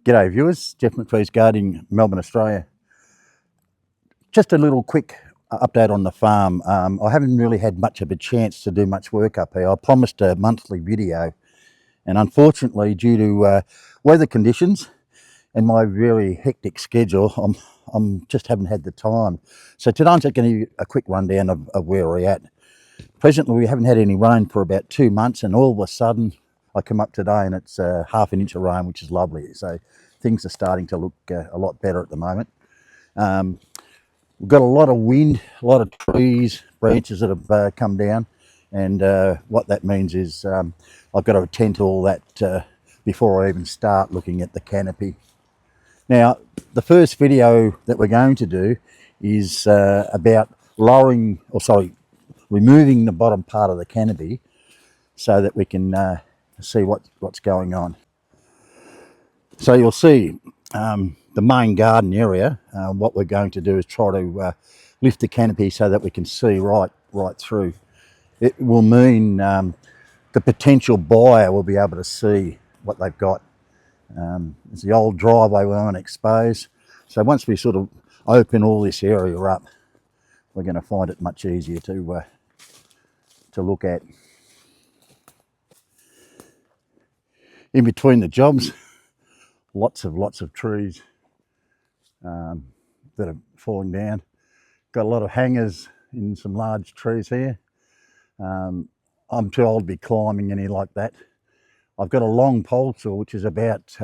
G'day viewers, Jeff McPhee's Gardening, Melbourne, Australia. Just a little quick update on the farm. I haven't really had much of a chance to do much work up here. I promised a monthly video, and unfortunately due to weather conditions and my very hectic schedule, I'm just haven't had the time. So today I'm just going to give you a quick rundown of where we're at. Presently we haven't had any rain for about 2 months, and all of a sudden I come up today and it's half an inch of rain, which is lovely. So things are starting to look a lot better at the moment. We've got a lot of wind, a lot of trees, branches that have come down, and what that means is I've got to attend to all that before I even start looking at the canopy. Now, the first video that we're going to do is about removing the bottom part of the canopy so that we can see what's going on. So you'll see the main garden area. What we're going to do is try to lift the canopy so that we can see right through. It will mean the potential buyer will be able to see what they've got. It's the old driveway we won't expose. So once we sort of open all this area up, we're going to find it much easier to look at. In between the jobs, lots of trees that are falling down. Got a lot of hangers in some large trees here. I'm too old to be climbing any like that. I've got a long pole saw, which is about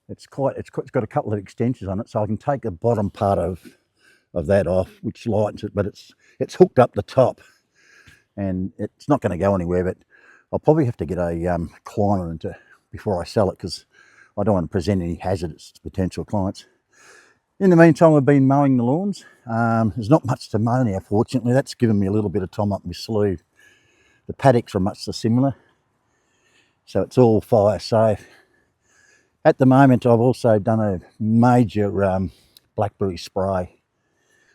it's got a couple of extensions on it, so I can take the bottom part of that off, which lightens it, but it's hooked up the top and it's not going to go anywhere. But I'll probably have to get a climber before I sell it, because I don't want to present any hazards to potential clients. In the meantime, we've been mowing the lawns. There's not much to mow now, fortunately. That's given me a little bit of time up my sleeve. The paddocks are much similar, so it's all fire safe. At the moment, I've also done a major blackberry spray.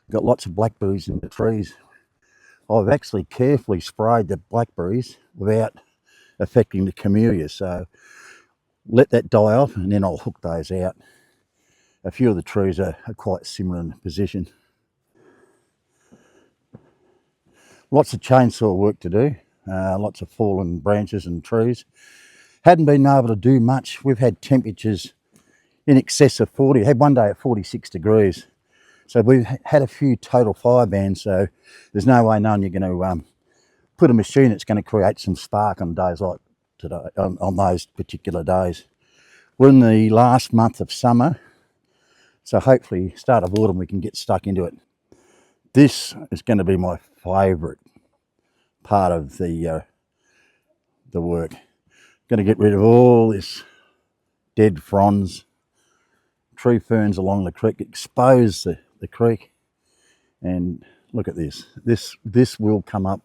Got lots of blackberries in the trees. I've actually carefully sprayed the blackberries without affecting the camellias, so let that die off and then I'll hook those out. A few of the trees are quite similar in position. Lots of chainsaw work to do, lots of fallen branches and trees. Hadn't been able to do much. We've had temperatures in excess of 40. I had one day at 46 degrees. So we've had a few total fire bans, so there's no way knowing you're going to put a machine that's going to create some spark on days like today, on those particular days. We're in the last month of summer, so hopefully start of autumn we can get stuck into it. This is going to be my favourite part of the work. Going to get rid of all this dead fronds, tree ferns along the creek, expose the creek, and look at this. This will come up.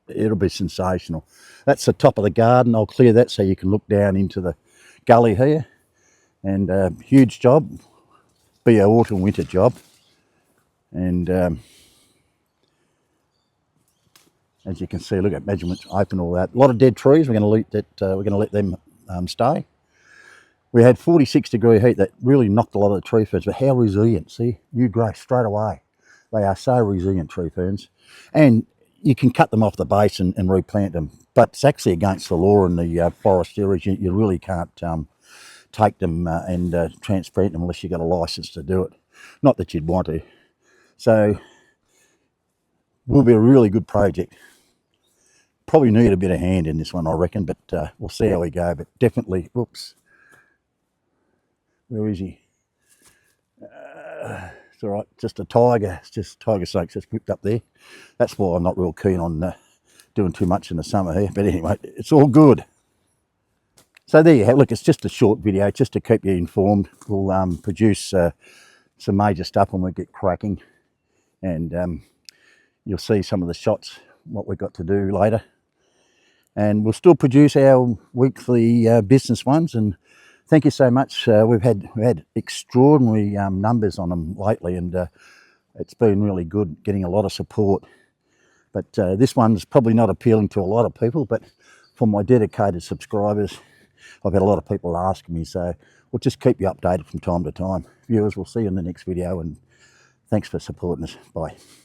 It'll be sensational. That's the top of the garden. I'll clear that so you can look down into the gully here. And huge job. Be an autumn winter job. And as you can see, look at measurements, open all that. A lot of dead trees. We're going to let them stay. We had 46 degree heat that really knocked a lot of the tree ferns, but how resilient. See, new growth straight away. They are so resilient, tree ferns. And you can cut them off the base and replant them, but it's actually against the law in the forest areas. You really can't take them and transplant them unless you've got a license to do it. Not that you'd want to. So, will be a really good project. Probably need a bit of hand in this one, I reckon, but we'll see how we go. But definitely, whoops. Where is he? It's all right, just a tiger. It's just tiger snakes just whipped up there. That's why I'm not real keen on doing too much in the summer here. But anyway, it's all good. So there you have. Look, it's just a short video, just to keep you informed. We'll produce some major stuff when we get cracking, and you'll see some of the shots, what we've got to do later. And we'll still produce our weekly business ones. And thank you so much. We've had extraordinary numbers on them lately, and it's been really good, getting a lot of support. But this one's probably not appealing to a lot of people, but for my dedicated subscribers, I've had a lot of people asking me, so we'll just keep you updated from time to time. Viewers, we'll see you in the next video, and thanks for supporting us. Bye.